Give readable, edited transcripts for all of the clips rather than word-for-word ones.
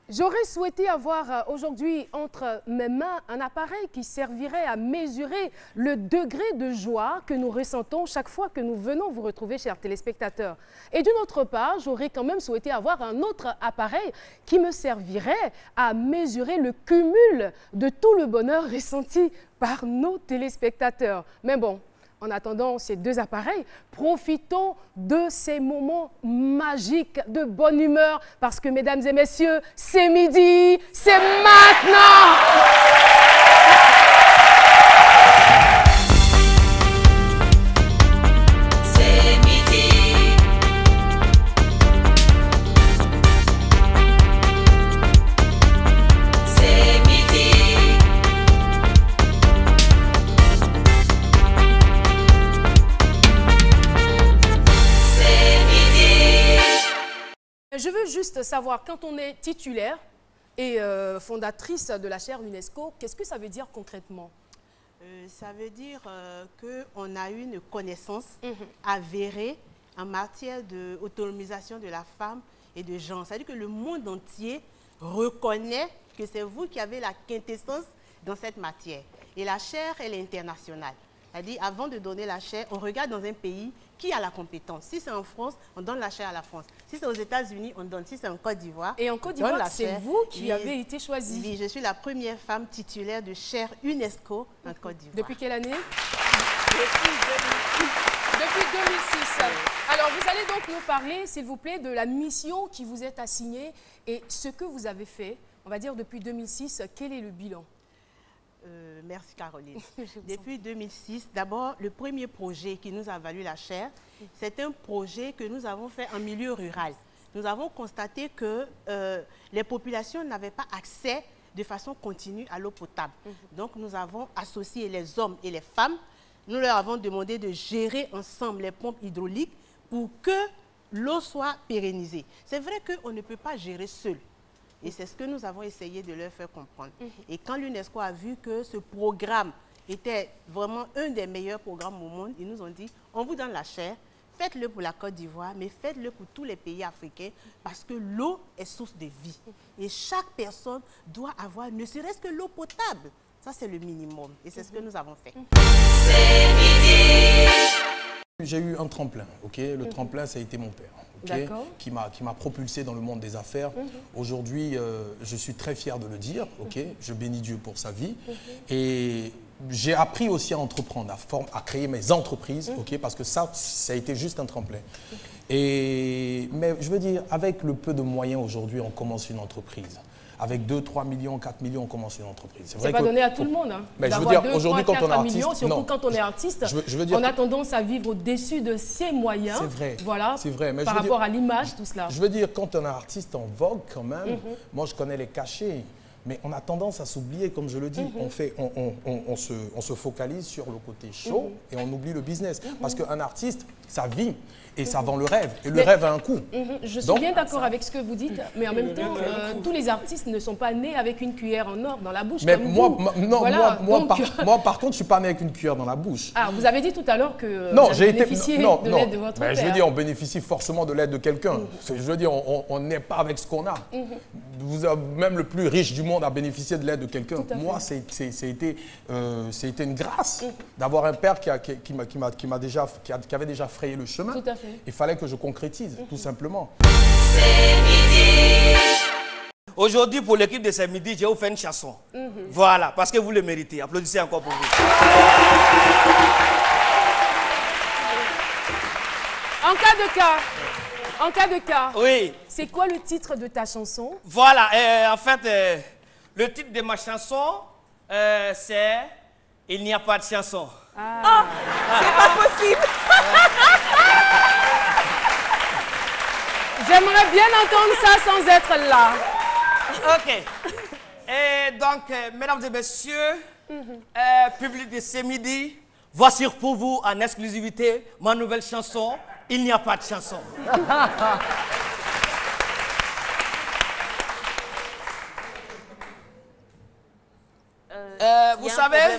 J'aurais souhaité avoir aujourd'hui entre mes mains un appareil qui servirait à mesurer le degré de joie que nous ressentons chaque fois que nous venons vous retrouver, chers téléspectateurs. Et d'une autre part, j'aurais quand même souhaité avoir un autre appareil qui me servirait à mesurer le cumul de tout le bonheur ressenti par nos téléspectateurs. Mais bon, en attendant ces deux appareils, profitons de ces moments magiques de bonne humeur parce que, mesdames et messieurs, c'est midi, c'est maintenant! Je veux juste savoir, quand on est titulaire et fondatrice de la chaire UNESCO, qu'est-ce que ça veut dire concrètement? Ça veut dire qu'on a une connaissance avérée en matière d'autonomisation de la femme et de genre. C'est-à-dire que le monde entier reconnaît que c'est vous qui avez la quintessence dans cette matière. Et la chaire, elle est internationale. C'est-à-dire, avant de donner la chaire, on regarde dans un pays qui a la compétence. Si c'est en France, on donne la chaire à la France. Si c'est aux États-Unis, on donne. Si c'est en Côte d'Ivoire, et en Côte d'Ivoire, c'est vous qui avez été choisie. Oui, je suis la première femme titulaire de chaire UNESCO en Côte d'Ivoire. Depuis quelle année? Depuis 2006. Alors, vous allez donc nous parler, s'il vous plaît, de la mission qui vous est assignée et ce que vous avez fait, on va dire depuis 2006, quel est le bilan? Merci Caroline. Depuis 2006, d'abord, le premier projet qui nous a valu la chaire, c'est un projet que nous avons fait en milieu rural. Nous avons constaté que les populations n'avaient pas accès de façon continue à l'eau potable. Donc, nous avons associé les hommes et les femmes. Nous leur avons demandé de gérer ensemble les pompes hydrauliques pour que l'eau soit pérennisée. C'est vrai qu'on ne peut pas gérer seul. Et c'est ce que nous avons essayé de leur faire comprendre. Et quand l'UNESCO a vu que ce programme était vraiment un des meilleurs programmes au monde, ils nous ont dit, on vous donne la chaire, faites-le pour la Côte d'Ivoire, mais faites-le pour tous les pays africains, parce que l'eau est source de vie. Et chaque personne doit avoir ne serait-ce que l'eau potable. Ça, c'est le minimum. Et c'est ce que nous avons fait. J'ai eu un tremplin, ok? Le tremplin, ça a été mon père. Okay, qui m'a propulsé dans le monde des affaires. Aujourd'hui, je suis très fier de le dire. Okay, je bénis Dieu pour sa vie. Et j'ai appris aussi à entreprendre, à créer mes entreprises, parce que ça a été juste un tremplin. Mais je veux dire, avec le peu de moyens aujourd'hui, on commence une entreprise. Avec 2, 3 millions, 4 millions, on commence une entreprise. C'est pas donné à tout le monde. Hein. Mais je veux dire, aujourd'hui, quand on est artiste, millions, surtout quand on est artiste, on a tendance à vivre au-dessus de ses moyens. C'est vrai. Voilà. C'est vrai. Mais par rapport à l'image, tout cela. Je veux dire, quand on est artiste en vogue, quand même, moi, je connais les cachets. Mais on a tendance à s'oublier, comme je le dis. On se focalise sur le côté show et on oublie le business. Parce qu'un artiste, ça vit et ça vend le rêve. Et le rêve a un coût. Je suis bien d'accord avec ce que vous dites, mais en même temps, tous les artistes ne sont pas nés avec une cuillère en or dans la bouche. Mais comme moi, vous. moi, par contre, je ne suis pas né avec une cuillère dans la bouche. Ah, vous avez dit tout à l'heure que vous avez bénéficié de l'aide de votre père. Je veux dire, on bénéficie forcément de l'aide de quelqu'un. Je veux dire, on n'est pas avec ce qu'on a. Même le plus riche du monde a bénéficié de l'aide de quelqu'un. Moi, c'était une grâce d'avoir un père qui avait déjà frayé le chemin. Tout à fait. Il fallait que je concrétise, tout simplement. Aujourd'hui, pour l'équipe de C'est Midi, je vais vous faire une chanson. Voilà, parce que vous le méritez. Applaudissez encore pour vous. En cas de cas, oui. C'est quoi le titre de ta chanson? Voilà, en fait, le titre de ma chanson, c'est « Il n'y a pas de chanson ». C'est pas possible. J'aimerais bien entendre ça sans être là. Ok. Et donc, mesdames et messieurs, public de C'est Midi, voici pour vous en exclusivité ma nouvelle chanson « Il n'y a pas de chanson ». Vous savez,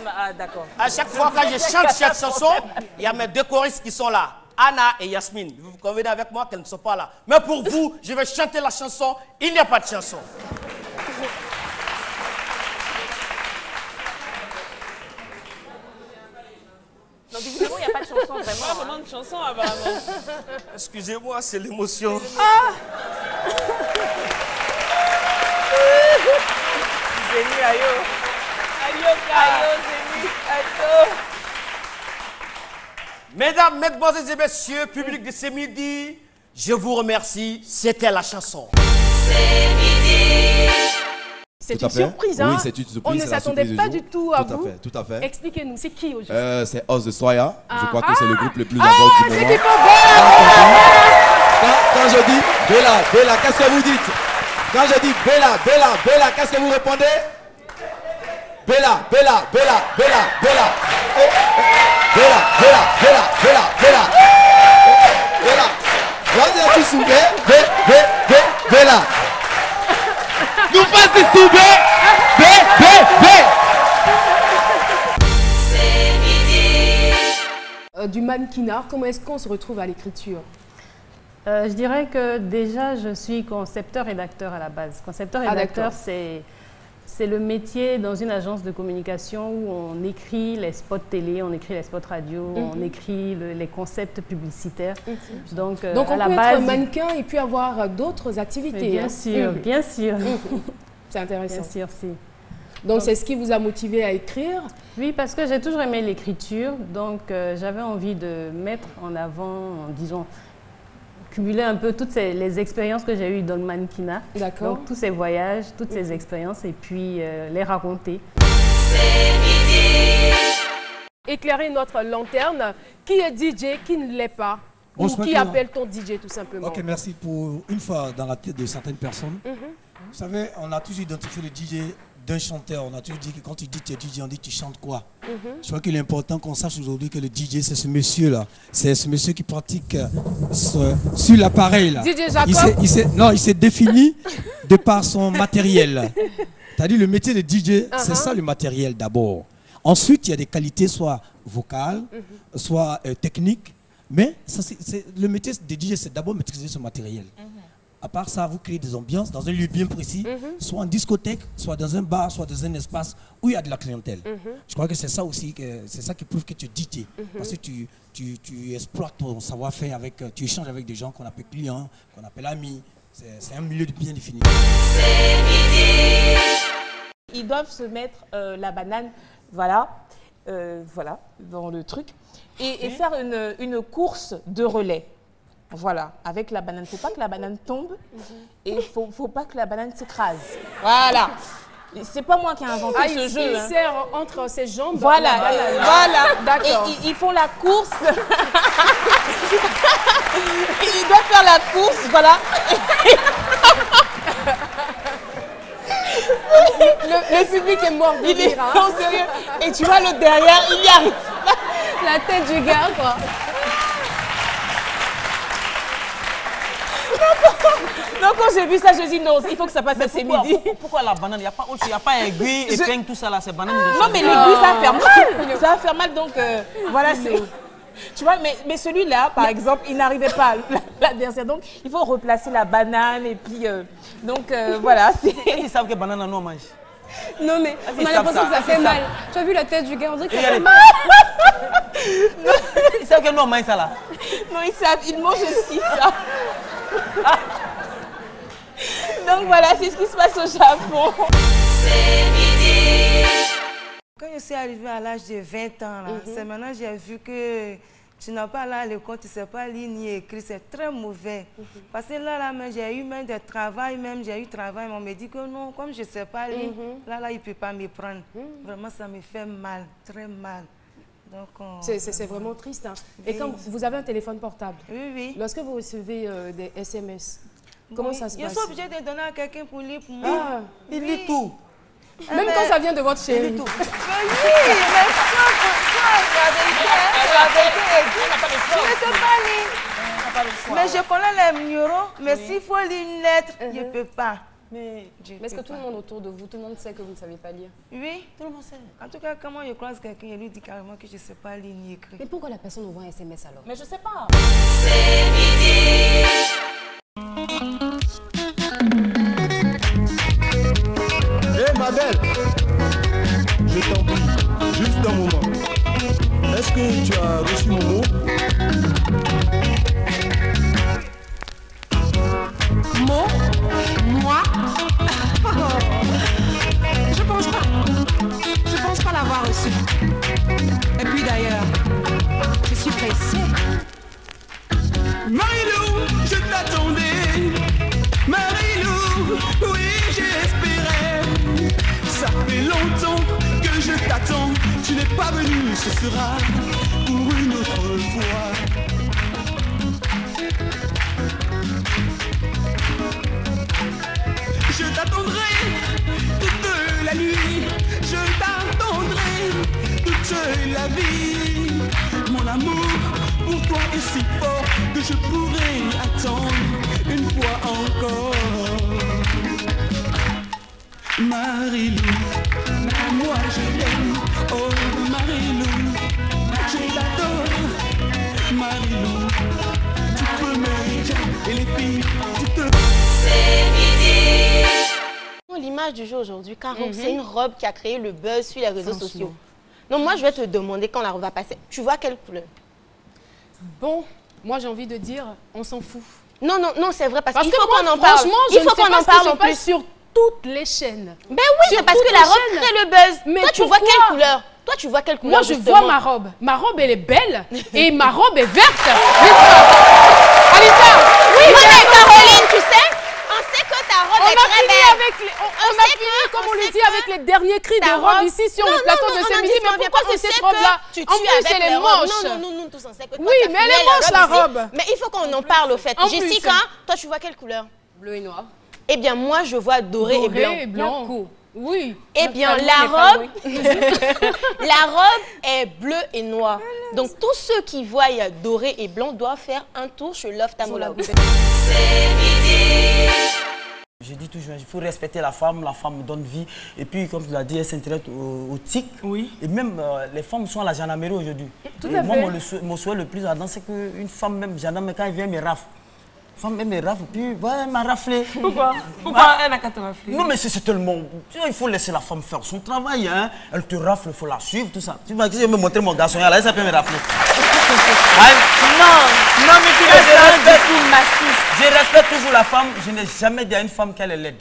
à chaque fois que je chante cette chanson, il y a mes deux choristes qui sont là. Anna et Yasmine. Vous convenez avec moi qu'elles ne sont pas là. Mais pour vous, je vais chanter la chanson « Il n'y a pas de chanson ». Donc évidemment, il n'y a pas de chanson vraiment. Pas vraiment de chanson apparemment. Excusez-moi, c'est l'émotion. Zéni, ayo. Ayo, Zéni, ayo. Mesdames, mesdemoiselles et messieurs, public de ce midi, je vous remercie. C'était la chanson. C'est une surprise, hein? Oui, c'est une surprise. On ne s'attendait pas du tout à vous. Tout à fait. Expliquez-nous, c'est qui aujourd'hui? C'est Oz de Soya. Je crois que c'est le groupe le plus en vogue du moment. C'est Quand je dis Bella, qu'est-ce que vous dites? Quand je dis Bella, qu'est-ce que vous répondez? Bella. Bella. Vous êtes tous souvenirs? Bella. Nous faisons des souvenirs. Du mannequinat, comment est-ce qu'on se retrouve à l'écriture? Je dirais que déjà, je suis concepteur-rédacteur à la base. Concepteur-rédacteur, c'est le métier dans une agence de communication où on écrit les spots télé, on écrit les spots radio, on écrit les concepts publicitaires. Donc on à la peut base, être mannequin et puis avoir d'autres activités. Bien sûr, bien sûr. C'est intéressant. Bien sûr, si. Donc c'est ce qui vous a motivé à écrire? Oui, parce que j'ai toujours aimé l'écriture. Donc j'avais envie de mettre en avant, disons, cumuler un peu toutes les expériences que j'ai eues dans le mannequinat. D'accord. Donc tous ces voyages, toutes ces expériences et puis les raconter. Éclairer notre lanterne. Qui est DJ, qui ne l'est pas? Ou qui appelle ton DJ tout simplement? Ok, merci. Pour une fois dans la tête de certaines personnes, vous savez, on a toujours identifié le DJ d'un chanteur. On a toujours dit que quand tu dis tu es DJ, on dit tu chantes quoi. Je crois qu'il est important qu'on sache aujourd'hui que le DJ, c'est ce monsieur-là. C'est ce monsieur qui pratique sur l'appareil. DJ Jacob. Il s'est défini de par son matériel. C'est-à-dire le métier de DJ, c'est ça le matériel d'abord. Ensuite, il y a des qualités soit vocales, soit techniques. Mais le métier de DJ, c'est d'abord maîtriser ce matériel. À part ça, vous créez des ambiances dans un lieu bien précis, soit en discothèque, soit dans un bar, soit dans un espace où il y a de la clientèle. Je crois que c'est ça aussi, c'est ça qui prouve que tu es DJ. Parce que tu exploites ton savoir-faire, tu échanges avec des gens qu'on appelle clients, qu'on appelle amis. C'est un milieu bien défini. Ils doivent se mettre la banane, voilà, dans le truc, et faire une course de relais. Voilà, avec la banane. Il ne faut pas que la banane tombe et il ne faut pas que la banane s'écrase. Voilà. C'est pas moi qui ai inventé ce jeu. Il sert entre ses jambes. Voilà, D'accord. Et ils font la course. Ils doivent faire la course, voilà. Le public est mort de rire. Non, sérieux. Et tu vois le derrière, il y arrive. La tête du gars, quoi. Donc quand j'ai vu ça, je dis non, il faut que ça passe ce midi. Pourquoi la banane? Il n'y a pas aiguille, épingle, tout ça là, c'est banane. Non mais l'aiguille, ça va faire mal. Ça va faire mal, donc voilà. Tu vois, mais celui-là, par exemple, il n'arrivait pas à l'adversaire. Donc il faut replacer la banane et puis... donc voilà. Ils savent que banane, nous on mange. Non mais on a l'impression que ça fait mal. Tu as vu la tête du gars, on dirait que ça fait mal. Ils savent que nous on mange ça là. Non, ils savent, ils mangent aussi ça. Donc voilà, c'est ce qui se passe au Japon. Quand je suis arrivée à l'âge de 20 ans, c'est maintenant que j'ai vu que tu n'as pas là le compte, tu ne sais pas lire ni écrire, c'est très mauvais. Parce que là j'ai eu même des travail, on me dit que non, comme je ne sais pas lire, là, il ne peut pas me prendre. Vraiment, ça me fait mal, très mal. C'est vraiment triste. Hein. Et quand vous avez un téléphone portable, oui. Lorsque vous recevez des SMS, comment ça se passe? Je suis obligée de donner à quelqu'un pour lire pour moi. Il lit tout. Même quand ça vient de votre chérie. Oui, mais je ne sais pas lire. Mais je connais les numéros, mais s'il faut lire une lettre, je ne peux pas. Mais est-ce que tout le monde autour de vous, tout le monde sait que vous ne savez pas lire? Oui, tout le monde sait. En tout cas, quand moi je croise quelqu'un, je lui dis carrément que je ne sais pas lire ni écrire. Mais pourquoi la personne envoie un SMS alors? Mais je ne sais pas. Hé ma belle, je t'en prie, juste un moment. Est-ce que tu as reçu mon mot? Mot? Moi? Je pense pas l'avoir reçu. Et puis d'ailleurs, je suis pressée. Marilou, je t'attendais. Marilou, oui, j'espérais. Ça fait longtemps que je t'attends. Tu n'es pas venue, ce sera pour une autre fois. Je t'attendrai toute la nuit. Je t'attendrai toute la vie. Mon amour pour toi est si fort que je pourrais attendre une fois encore. Marilou, moi je t'aime. Oh Marilou, je t'adore. Marilou, tu peux m'aider et les filles, tu te... C'est midi. L'image du jour aujourd'hui, Caro, c'est une robe qui a créé le buzz sur les réseaux sociaux. Donc moi, je vais te demander quand la robe va passer, tu vois quelle couleur? Bon, moi j'ai envie de dire, on s'en fout. Non, c'est vrai, parce qu'il que faut qu'on en parle. Franchement, il faut qu'on en parle en plus sur toutes les chaînes. Ben oui, c'est parce que la robe crée le buzz. Mais toi, tu vois quelle couleur? Toi, tu vois quelle couleur? Moi, je vois ma robe. Ma robe, elle est belle et ma robe est verte. Alissa, oui, mais Caroline, tu sais, on sait que ta robe est très belle. On a fini, comme on le dit, avec les derniers cris de robe ici sur le plateau de ce midi. Mais pourquoi c'est cette robe-là? En plus, elle est moche. Non, tous on sait que toi, oui, mais elle est moche, la robe. Mais il faut qu'on en parle, au fait. Jessica, toi, tu vois quelle couleur? Bleu et noir. Eh bien, moi, je vois doré et blanc. Doré et blanc. Oui. Eh bien, la robe est bleue et noire. Donc, tous ceux qui voient doré et blanc doivent faire un tour chez l'ophtalmologue. Je dis toujours, il faut respecter la femme donne vie. Et puis, comme tu l'as dit, elle s'intéresse au TIC. Oui. Et même, les femmes sont à la gendarmerie aujourd'hui. Tout à fait. Moi, mon souhait le plus ardent, c'est qu'une femme, même gendarme, quand elle vient, elle me rafle. Femme, elle me rafle, puis voilà, elle m'a raflé. Pourquoi? Pourquoi elle n'a qu'à te rafler? Non, mais c'est tellement... Tu vois, il faut laisser la femme faire son travail, hein. Elle te rafle, il faut la suivre, tout ça. Tu vois, si je vais me montrer mon garçon, là, ça peut me rafler. Non, mais tu restes un discours massif. Je respecte toujours la femme, je n'ai jamais dit à une femme qu'elle est laide.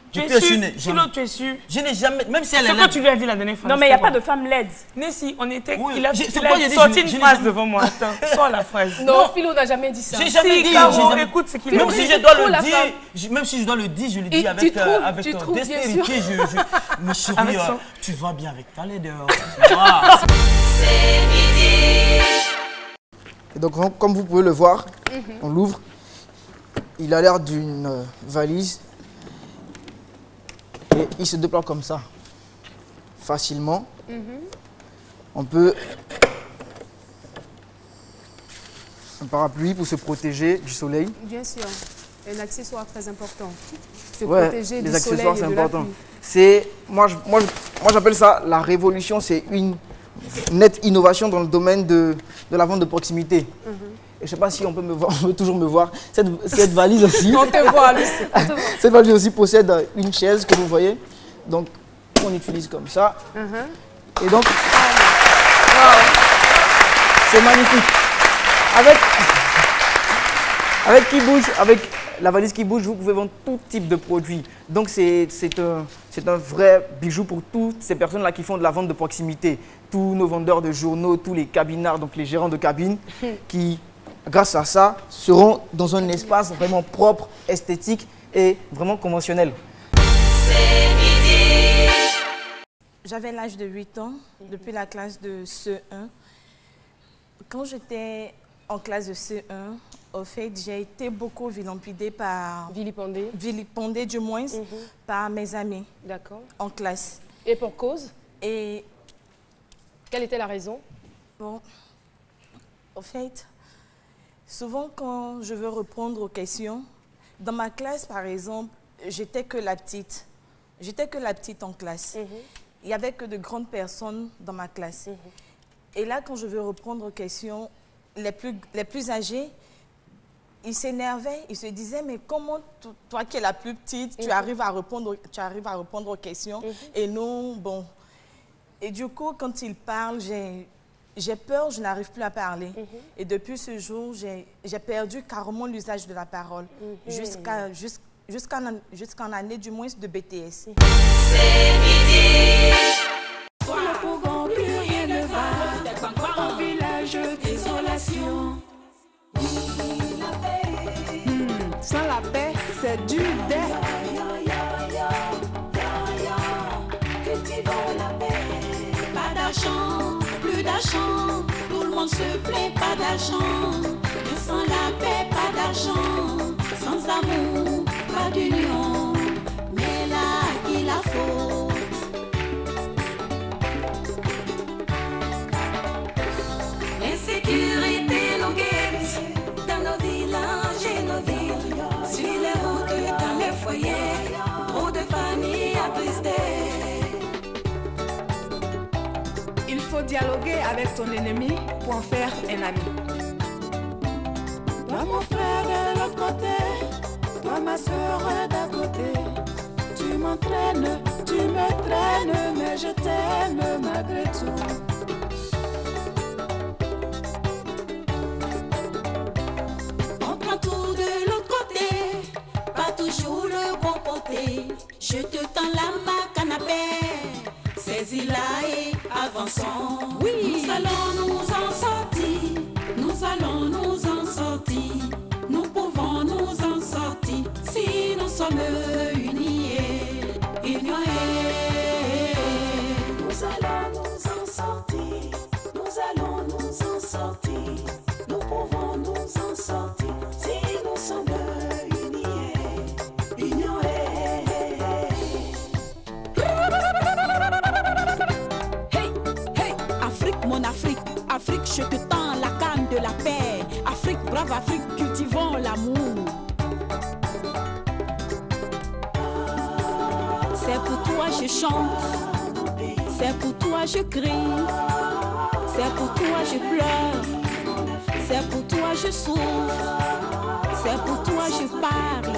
Tu es sûr? Sinon, tu es sûr? Je n'ai jamais, même si elle est laide. Ce que tu lui as dit la dernière fois. Non, mais il n'y a pas de femme laide. Nessie, on était... Oui. Il a sorti une phrase devant moi. Attends, sors la phrase. Non, Philo n'a jamais dit ça. J'ai jamais dit. Écoute ce qu'il a dit. Même si je dois le dire, même si je dois le dire, je le dis avec dextérité. Mais chérie, tu vas bien avec ta laideur. C'est midi. Et donc, comme vous pouvez le voir, on l'ouvre. Il a l'air d'une valise. Et il se déploie comme ça, facilement. On peut... Un parapluie pour se protéger du soleil. Bien sûr, un accessoire très important. Se ouais, protéger les du accessoires, soleil et c'est de important. la pluie. Moi, j'appelle ça la révolution. C'est une nette innovation dans le domaine de la vente de proximité. Et je ne sais pas si on peut me voir, on peut toujours me voir. Cette valise aussi. On te voit, Lucie. Cette valise aussi possède une chaise que vous voyez. Donc, on utilise comme ça. Et donc, c'est magnifique. Avec la valise qui bouge, vous pouvez vendre tout type de produits. Donc, c'est un vrai bijou pour toutes ces personnes-là qui font de la vente de proximité. Tous nos vendeurs de journaux, tous les cabinards, donc les gérants de cabine, qui, grâce à ça, seront dans un espace vraiment propre, esthétique et vraiment conventionnel. J'avais l'âge de 8 ans, depuis la classe de CE1. Quand j'étais en classe de CE1, au fait, j'ai été beaucoup vilipendée du moins, par mes amis en classe. Et pour cause? Et quelle était la raison? Bon, au fait, souvent quand je veux répondre aux questions, dans ma classe par exemple, j'étais que la petite. J'étais que la petite en classe. Il n'y avait que de grandes personnes dans ma classe. Et là, quand je veux répondre aux questions, les plus âgés, ils s'énervaient, ils se disaient, mais comment toi qui es la plus petite, tu arrives à répondre aux questions et non, bon. Et du coup, quand ils parlent, j'ai peur, je n'arrive plus à parler. Et depuis ce jour, j'ai perdu carrément l'usage de la parole, jusqu'en année du moins de BTS. C'est midi. Ne pouvons plus rien ne va. En village, désolation. Sans la paix, c'est du dé. Pas d'argent, plus d'argent, tout le monde se plaît, pas d'argent. Mais sans la paix, pas d'argent, sans amour, pas d'union. Mais là, qui la faut? L'insécurité nous guette dans nos villages et nos villes, sur les routes, dans les foyers, trop de familles attristées. Il faut dialoguer avec ton ennemi pour en faire un ami. Toi mon frère de l'autre côté, toi ma soeur d'à côté. Tu m'entraînes, tu me traînes, mais je t'aime malgré tout. On prend tout de l'autre côté, pas toujours le bon côté. Je te tends la main canapé, saisis-la et avançons. Oui, nous allons nous en sortir, nous allons nous en sortir, nous pouvons nous en sortir si nous sommes unis. Union nous allons nous en sortir, nous allons nous en sortir, nous pouvons nous en sortir si nous sommes unis. Union mon Afrique, Afrique, je te tends la canne de la paix. Afrique, brave Afrique, cultivons l'amour. C'est pour toi je chante, c'est pour toi je crie, c'est pour toi je pleure, c'est pour toi je souffre, c'est pour toi je parle,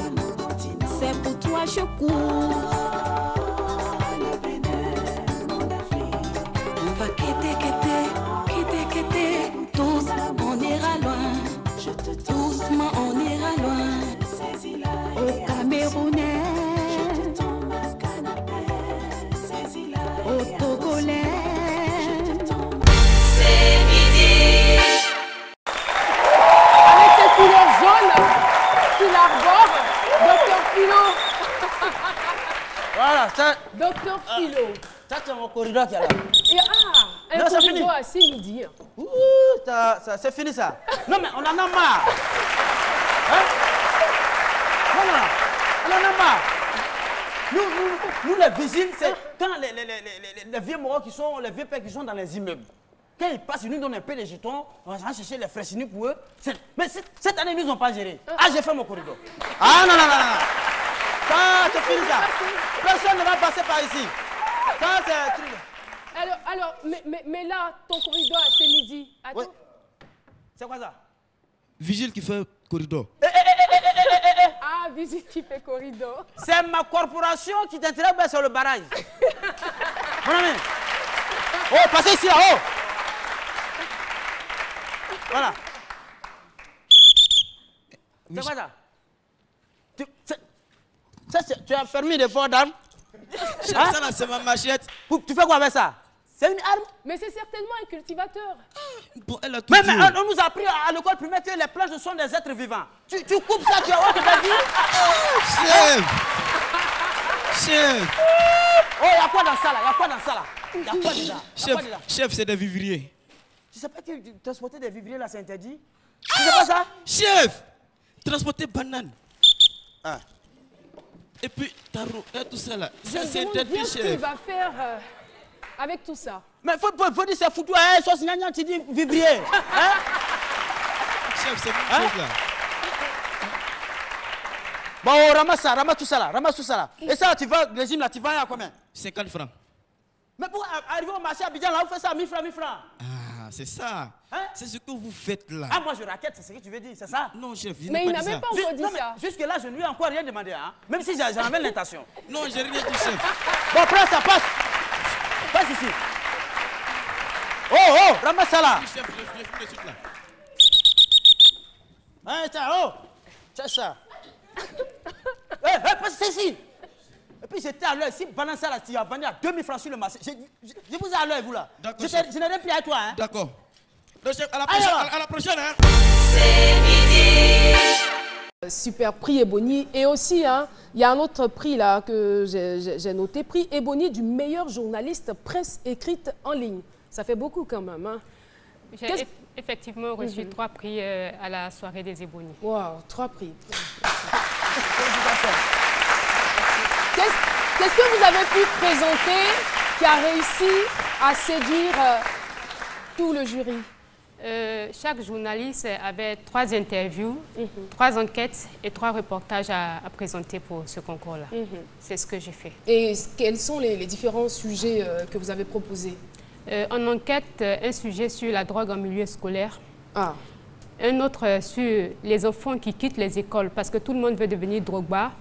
c'est pour toi je cours. On va quitter, tous on ira loin, doucement on ira loin, au Camerounais, au Togolais. C'est midi. Avec cette couleur jaune qu'il arbore, Docteur Philo. Voilà, ça. Docteur Philo. Ça, c'est mon corridor qui est là. Et un corridor à 6 midi. Ouh, c'est fini ça. Non, mais on en a marre. Hein? Voilà, on en a marre. Nous les vigiles, c'est quand les vieux morts qui sont, les vieux pères qui sont dans les immeubles. Quand ils passent, ils nous donnent un peu les jetons, on va chercher les fraîchis pour eux. Mais cette année, ils nous ont pas géré. Ah, j'ai fait mon corridor. Ah non. Ça, c'est fini ça. Personne ne va passer par ici. Ça, c'est... Alors, mais là, ton corridor à ce midi. Oui. C'est quoi ça? Vigile qui fait corridor. Ah, Vigile qui fait corridor. C'est ma corporation qui t'intéresse sur le barrage. Mon ami. Oh, passez ici, là-haut. Voilà. C'est quoi ça? Tu as fermé des ports d'armes? Ça là, c'est ma machette. Tu fais quoi avec ça? C'est une arme? Mais c'est certainement un cultivateur. Bon, elle a tout mais dit. on nous a appris à l'école primaire que les planches sont des êtres vivants. Tu coupes ça, tu as honte de ta vie? Chef! Oh, il y a quoi dans ça là? Il y a quoi dans ça là? Il y a quoi déjà? Chef, c'est des vivriers. Tu sais pas que transporter des vivriers là, c'est interdit? Tu sais pas ça? Chef! Transporter banane. Ah. Et puis, tarot, et tout ça là. Je Ça, c'est demande bien interdit, ce qu'il chef. va faire avec tout ça. Mais faut dire c'est foutu, hein, sauce gnagnan, tu dis vivrier. Hein? Chef, c'est une chose là. Bon, ramasse tout ça là. Et ça, tu vas, le régime là, tu vas à combien? 50 francs. Mais pour arriver au marché à Abidjan, là, vous faites ça à 1000 francs. Ah, c'est ça. Hein? C'est ce que vous faites là. Ah, moi je raquette, c'est ce que tu veux dire, c'est ça? Non, chef, mais il n'a même pas encore dit ça. Jusque là, je ne lui ai encore rien demandé, hein? Même si j'en avais l'intention. Non, j'ai rien dit, chef. Bon, prends ça, passe. Passe ici. Oh, ramasse ça là. Hein, ça, oh, c'est ça. C'est ici. Et puis j'étais à l'heure, si balance ça là, tu as vendu à 2000 francs sur le marché. Je vous ai à l'heure, vous là. Je n'ai rien pris à toi. Hein. D'accord. À la prochaine, hein. Super prix Ebony. Et aussi, hein, il y a un autre prix là que j'ai noté, prix Ebony du meilleur journaliste presse écrite en ligne. Ça fait beaucoup quand même. Hein. J'ai effectivement reçu 3 prix à la soirée des Ebony. Wow, 3 prix. Qu'est-ce que vous avez pu présenter qui a réussi à séduire tout le jury? Chaque journaliste avait 3 interviews, 3 enquêtes et 3 reportages à présenter pour ce concours-là. C'est ce que j'ai fait. Et quels sont les différents sujets que vous avez proposés? En enquête, un sujet sur la drogue en milieu scolaire. Ah. Un autre sur les enfants qui quittent les écoles parce que tout le monde veut devenir Drogba.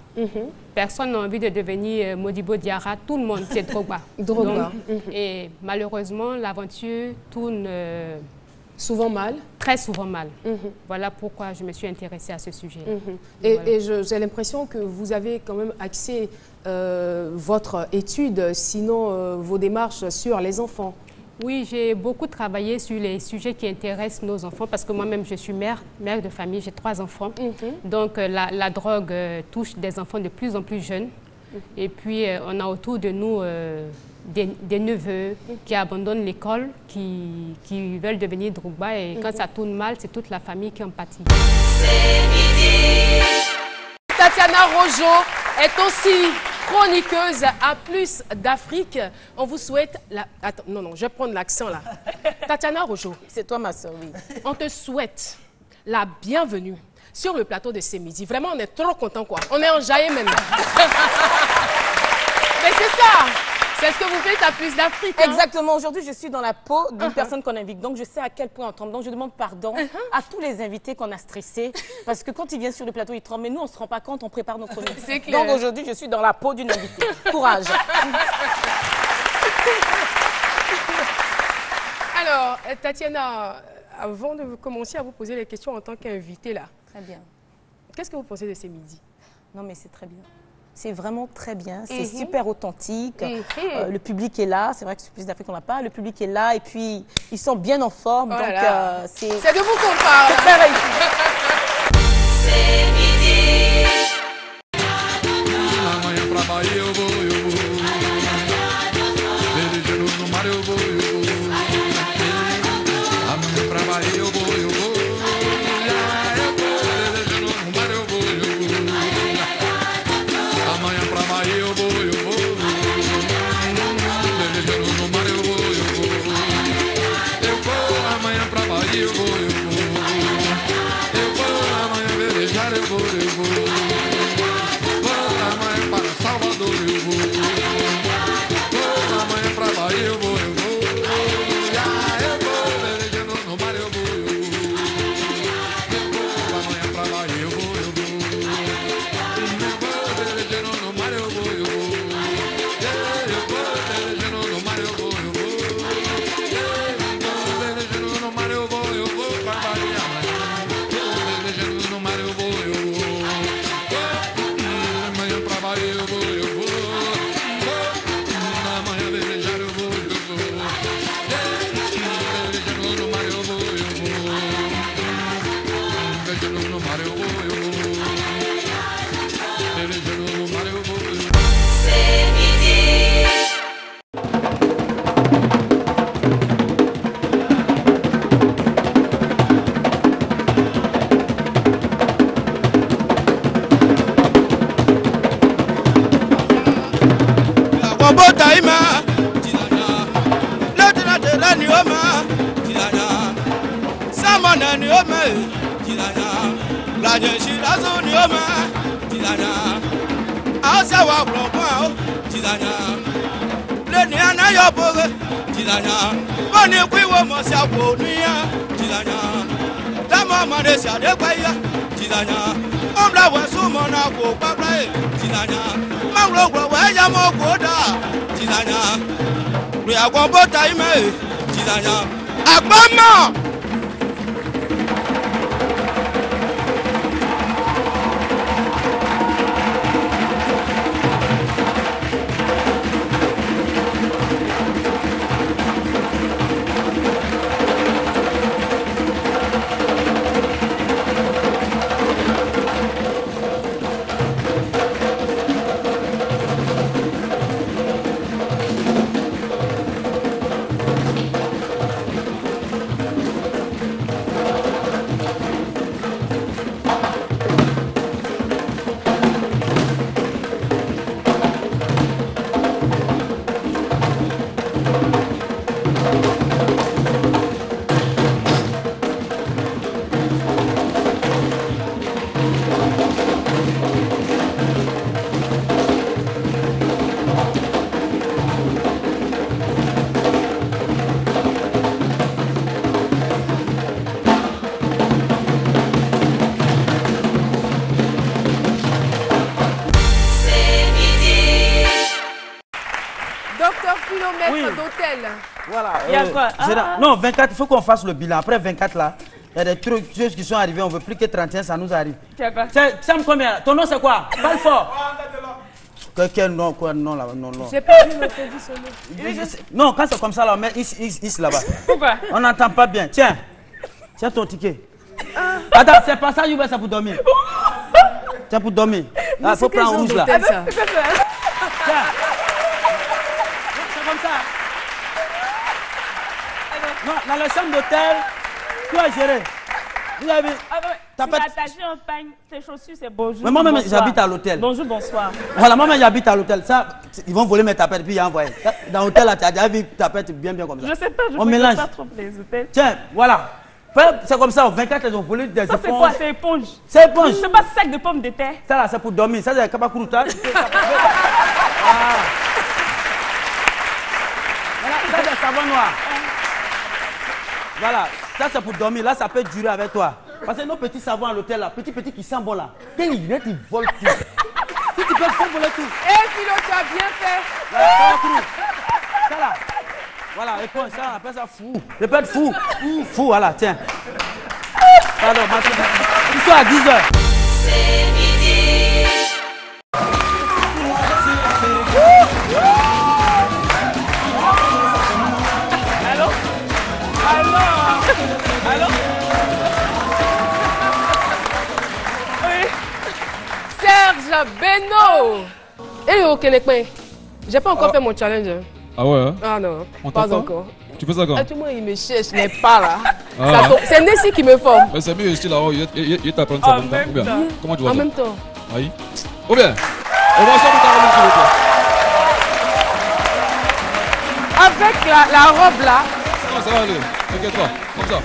Personne n'a envie de devenir Modibo Diarra. Tout le monde, c'est Drogba. Drogba. Et malheureusement, l'aventure tourne... souvent mal? Très souvent mal. Voilà pourquoi je me suis intéressée à ce sujet. Et j'ai l'impression que vous avez quand même axé votre étude, sinon vos démarches sur les enfants. Oui, j'ai beaucoup travaillé sur les sujets qui intéressent nos enfants parce que moi-même, je suis mère de famille, j'ai 3 enfants. Donc, la drogue touche des enfants de plus en plus jeunes. Et puis, on a autour de nous des neveux qui abandonnent l'école, qui veulent devenir Drogba. Et quand ça tourne mal, c'est toute la famille qui en pâtit. Tatiana Rojo est aussi chroniqueuse à Plus d'Afrique. On vous souhaite la... Attends, non, je vais prendre l'accent là. Tatiana Rojo. C'est toi ma soeur, oui. On te souhaite la bienvenue sur le plateau de C'est Midi. Vraiment, on est trop contents, quoi. On est enjaillés même. Mais c'est ça. C'est ce que vous faites à Plus d'Afrique. Hein? Exactement. Aujourd'hui, je suis dans la peau d'une personne qu'on invite. Donc, je sais à quel point on tremble. Donc, je demande pardon à tous les invités qu'on a stressés. Parce que quand ils viennent sur le plateau, ils tremblent. Mais nous, on ne se rend pas compte, on prépare nos chroniques. C'est clair. Donc, aujourd'hui, je suis dans la peau d'une invitée. Courage. Alors, Tatiana, avant de commencer à vous poser les questions en tant qu'invitée, là. Très bien. Qu'est-ce que vous pensez de C'est Midi? Non, mais c'est très bien. C'est vraiment très bien, c'est super authentique. Le public est là, c'est vrai que sur Plus d'Afrique on n'a pas. Le public est là et puis ils sont bien en forme. Oh donc c'est de vous qu'on parle. C'est très réussi. C'est Midi. Tizanya, Bama. d'hôtel. Voilà. Il y a quoi? Non, 24, il faut qu'on fasse le bilan. Après 24 là, il y a des trucs qui sont arrivés, on ne veut plus que 31, ça nous arrive. Tu as quoi? Sam, combien? Ton nom c'est quoi? Parle fort. Quel nom, quoi? Non, là, non. J'ai pas vu notre nom. Non, quand c'est comme ça, là, on met is là-bas. Pourquoi? On n'entend pas bien. Tiens ton ticket. Attends, c'est pas ça, Youbé, c'est pour dormir. C'est pour dormir. Il faut prendre rouge là. Tiens. C'est comme ça. Non, dans la chambre d'hôtel, tu as géré. Vous avez vu? Tu m'as attaché en pagne, tes chaussures, c'est bonjour. Mais moi-même, j'habite à l'hôtel. Bonjour, bonsoir. Voilà, moi-même, j'habite à l'hôtel. Ça, ils vont voler mes tapettes, puis ils envoient. Dans l'hôtel, là, tu as déjà vu tapettes bien comme ça. Je sais pas, je on ne mélange pas trop les hôtels. Tiens, voilà. C'est comme ça, au 24, ils ont volé des éponges. Ça, c'est quoi? C'est éponge. C'est éponge. C'est pas sac de pommes de terre. Ça, là, c'est pour dormir. Ça, c'est Kabakuruta. Voilà, ça, c'est savon noir. Voilà, ça, c'est pour dormir. Là, ça peut durer avec toi. Parce que nos petits savons à l'hôtel, là, petit qui sent bon, là, quand ils viennent, ils volent tout. Si tu peux voler tout. Philo, tu as bien fait. Ça, là. Voilà, éponge, ça, on appelle ça fou. Répète fou. Fou, voilà, tiens. Pardon, maintenant. Ils sont à 10h. C'est midi. Allô? Oui. Serge Beno. Eh oh, Kenekme. J'ai pas encore fait mon challenge. Ah ouais? Hein? Ah non, on pas encore. Tu fais ça quand? Tout le monde il me cherche, mais pas là. Ah. C'est Nessie qui me forme. Mais c'est mieux ici là-haut, il t'apprend ça en même temps. Ou bien, comment tu vois en ça? même temps. Oui. Ou bien, on va ensemble t'arrêter s'il vous plaît. Avec la robe là. Non, ça va aller, t'inquiète pas, comme ça.